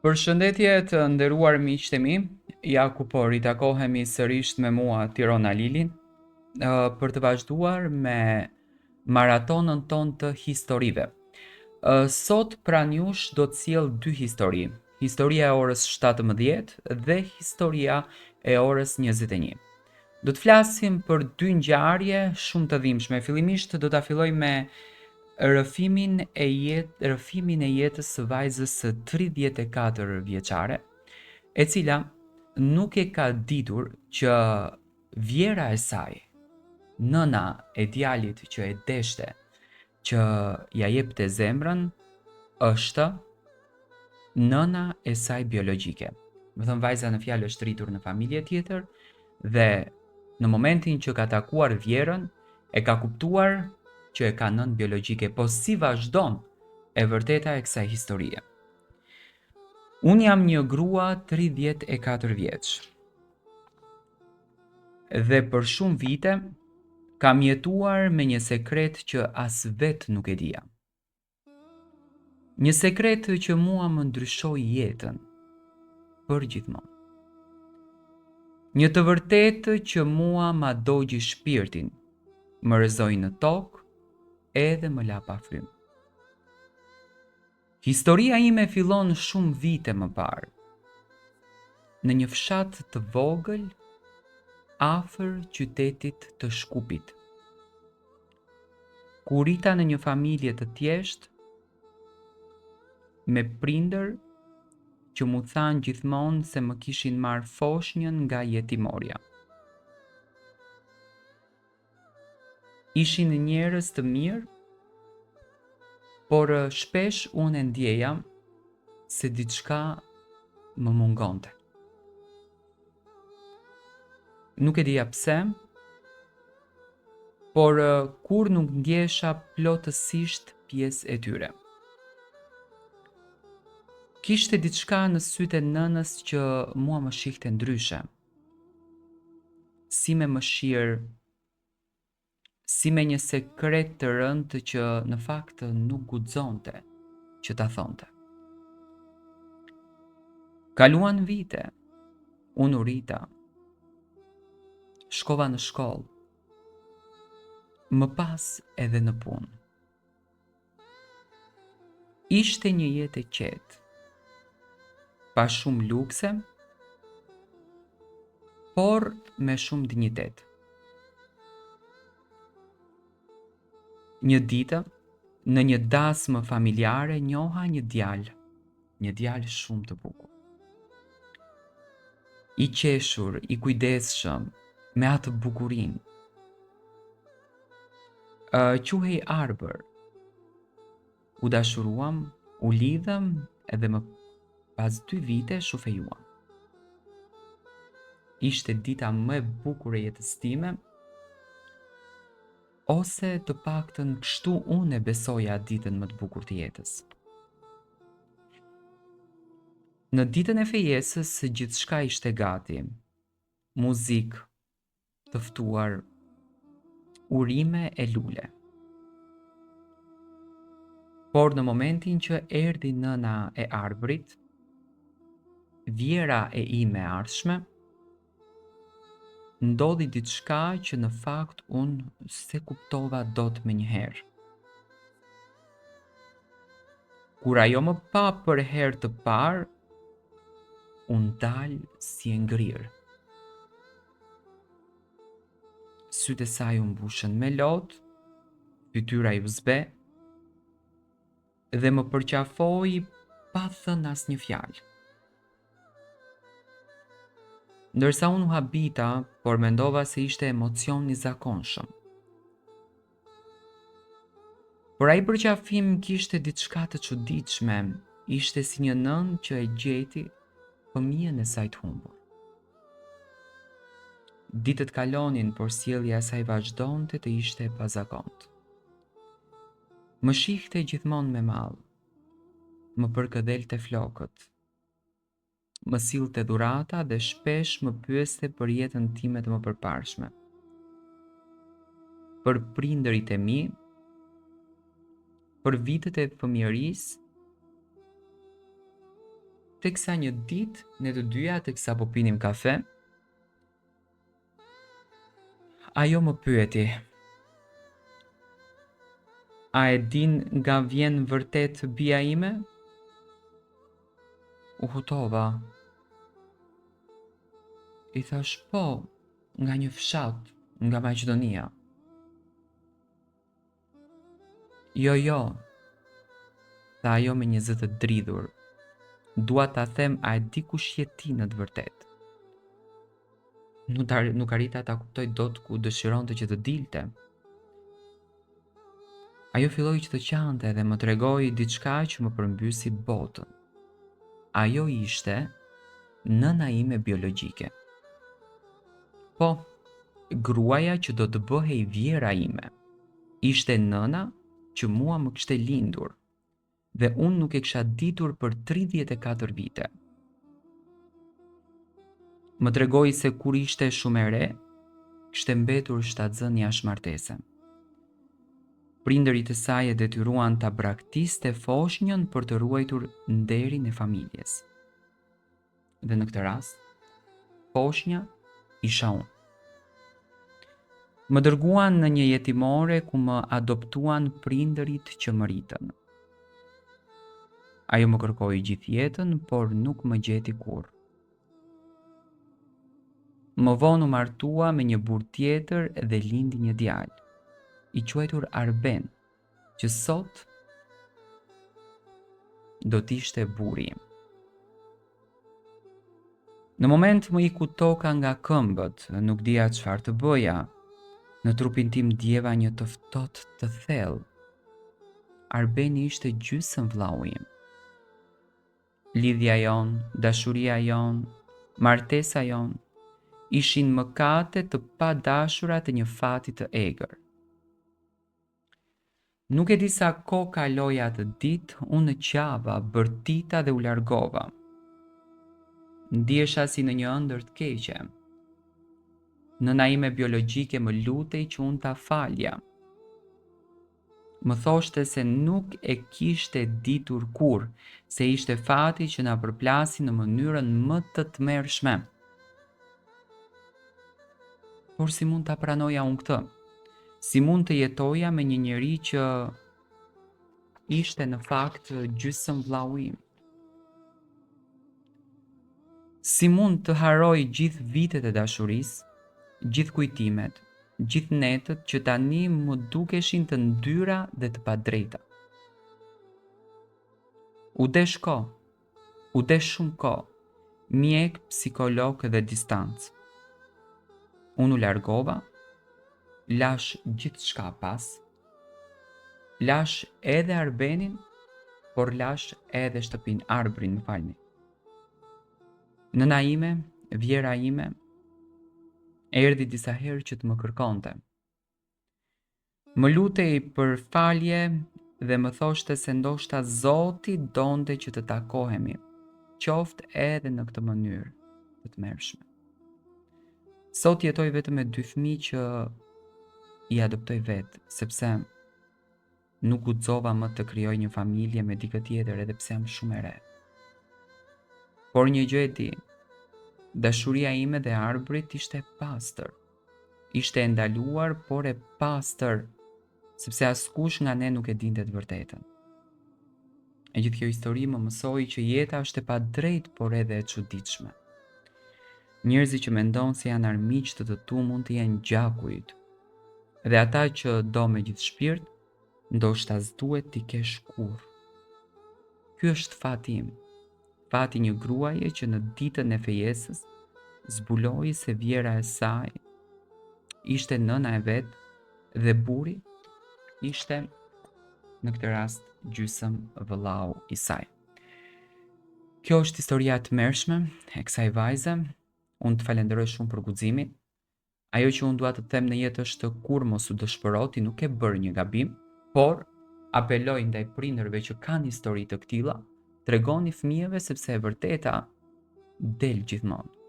Përshëndetje të nderuar miqtë e mi, ja ku po ritakohemi sërish me mua Tirona Lilin, për të vazhduar me maratonën tonë të historive. Sot pranë jush do të sjell dy histori, historia e orës 17 dhe historia e orës 21. Do të flasim për dy ngjarje shumë të dhimbshme. Fillimisht do ta filloj me rrëfimin e jetës së vajzës së 34 vjeçare, e cila nuk e ka ditur që vjera e saj, nëna e djalit që e deshte që ja jepte zemrën, është nëna e saj biologjike. Më thënë, vajza në fjalë është rritur në familje tjetër dhe në momentin që ka takuar vjerën, e ka kuptuar që e ka nën biologjike, po si vazhdon e vërteta e kësaj historie. Unë jam një grua 34 vjeç dhe për shumë vite kam jetuar me një sekret që as vetë nuk e dija. Një sekret që mua më ndryshoi jetën për gjithmonë. Një të vërtetë që mua ma dogji shpirtin, më rrezoi në tokë edhe më la pa frymë. Historia ime fillon shumë vite më parë, në një fshat të vogël afër qytetit të Shkupit. Ku rita në një familje të thjeshtë, me prindër që mu thanë gjithmonë se më kishin marrë foshnjën nga jetimorja. Ishin njerëz të mirë, por shpesh unë e ndjeja se diçka më mungonte. Nuk e dija pse, por kur nuk ndjesha plotësisht pjesë e tyre. Kishte diçka në sytë e nënës që mua më shihte ndryshe. Si me mëshirë, si me një sekret të rëndë që në fakt nuk guxonte që ta thonte. Kaluan vite, unë u rita, shkova në shkollë, më pas edhe në punë. Ishte një jetë e qetë, pa shumë lukse, por me shumë dinjitet. Një ditë, në një dasmë familjare, njoha një djalë shumë të bukur. I qeshur, i kujdesshëm, me atë bukurinë. Quhej Arbër. U dashuruam, u lidhëm edhe më pas 2 vite shufejuam. Ishte dita më e bukur e jetës time, ose të paktën kështu unë e besoja ditën më të bukur të jetës. Në ditën e fejesës gjithçka ishte gati. Muzikë, të ftuar, urime e lule. Por në momentin që erdhi nëna e Arbrit, vjera e ime e ardhshme, ndodhi diçka që në fakt unë se kuptova dot menjëherë. Kur ajo më pa për herë të parë, unë dal si e ngrirë. Sytë e saj u mbushën me lotë, fytyra i zbe, dhe më përqafoi pa thënë asnjë fjalë. Ndërsa unë u habita, por mendova se ishte emocion i zakonshëm. Por ai përqafim kishte diçka të çuditshme, ishte si një nënë që e gjeti fëmijën e saj të humbur. Ditët kalonin, por sjellja e saj vazhdonte të ishte e pazakontë. Më shihte gjithmonë me mall, më përkëdhelte flokët, më sillte dhurata dhe shpesh më pyeste për jetën time të mëpërparshme. Për prindërit e mi, për vitet e fëmijërisë, Teksa një ditë ne të dyja teksa po pinim kafe, ajo më pyeti: "A e din nga vjen vërtet bia ime?" U hutova. I thash: "Po, nga një fshat, nga Maqedonia." Jo, tha ajo me një zë të dridhur. "Dua ta them, a e di kush je ti në të vërtetë?" Nuk arrita ta kuptoj dot ku dëshironte që të dilte. Ajo filloi që të qante dhe më tregoi diçka që më përmbysi botën. Ajo ishte nëna ime biologjike. Po, gruaja që do të bëhej vjera ime. Ishte nëna që mua më kishte lindur dhe unë nuk e kisha ditur për 34 vite. Më tregoi se kur ishte shumë e re, kishte mbetur shtatzën jashtë martese. Prindërit e saj e detyruan ta braktiste foshnjën për të ruajtur nderin e familjes. Dhe në këtë rast, foshnja isha unë. Më dërguan në një jetimore ku më adoptuan prindërit që më ritën. Ajo më kërkoi gjithë jetën, por nuk më gjeti kurrë. Më vonë u martua me një burr tjetër dhe lindi një djalë, i quajtur Arben, që sot do t'ishte burri im. Në moment më iku toka nga këmbët, nuk dija çfarë të bëja. Në trupin tim djeva një të ftohtë të thellë. Arbeni ishte gjysmë vllau im. Lidhja jon, dashuria jon, martesa jon, ishin mëkate të padashura të një fati të egër. Nuk e di sa kohë kaloi atë ditë, unë qava, bërtita dhe u largova. Ndihesha si në një ëndër të keqe. Nëna ime biologjike më lutej që unë ta falja. Më thoshte se nuk e kishte ditur kurrë, se ishte fati që na përplasi në mënyrën më të tmerrshme. Por si mund ta pranoja unë këtë? Si mund të jetoja me një njeri që ishte në fakt gjysmë vllau im? Si mund të haroj gjithë vitet e dashurisë, gjithë kujtimet, gjithë netët që tani më dukeshin të ndyra dhe të padrejta? U desh kohë, u desh shumë kohë, mjek, psikolog dhe distancë. Unë u largova, lash gjithçka pas, lash edhe Arbenin, por lash edhe shtëpinë, Arbrin, më falni. Nëna ime, vjera ime, erdhi disa herë që të më kërkonte. Më lutej për falje dhe më thoshte se ndoshta Zoti donte që të takohemi, qoftë edhe në këtë mënyrë të tmerrshme. Sot jetoj vetëm me 2 fëmijë që i adoptoj vetë, sepse nuk guxova më të krijoj një familje me dikë tjetër, edhe pse jam shumë e re. Por një gjë e di, dashuria ime dhe Arbrit ishte e pastër. Ishte e ndaluar, por e pastër, sepse askush nga ne nuk e dinte të vërtetën. E gjithë kjo histori më mësoi që jeta është e padrejtë, por edhe e çuditshme. Njerëzit që mendon se janë armiq të tu mund të jenë gjakujt. Dhe ata që do me gjithë shpirt, ndoshta s'duhet t'i kesh kurrë. Ky është fati im. Fati një gruaje që në ditën e fejesës zbuloi se vjera e saj ishte nëna e vet dhe burri ishte në këtë rast gjysmë vëllau i saj. Kjo është historia e tmerrshme e kësaj vajze. Unë të falenderoj shumë për guximin. Ajo që unë dua të them në jetë është kur mos u dëshpëro, ti nuk e bërë një gabim, por apeloj ndaj prindërve që kanë histori të këtilla, tregoni fëmijëve sepse e vërteta del gjithmonë.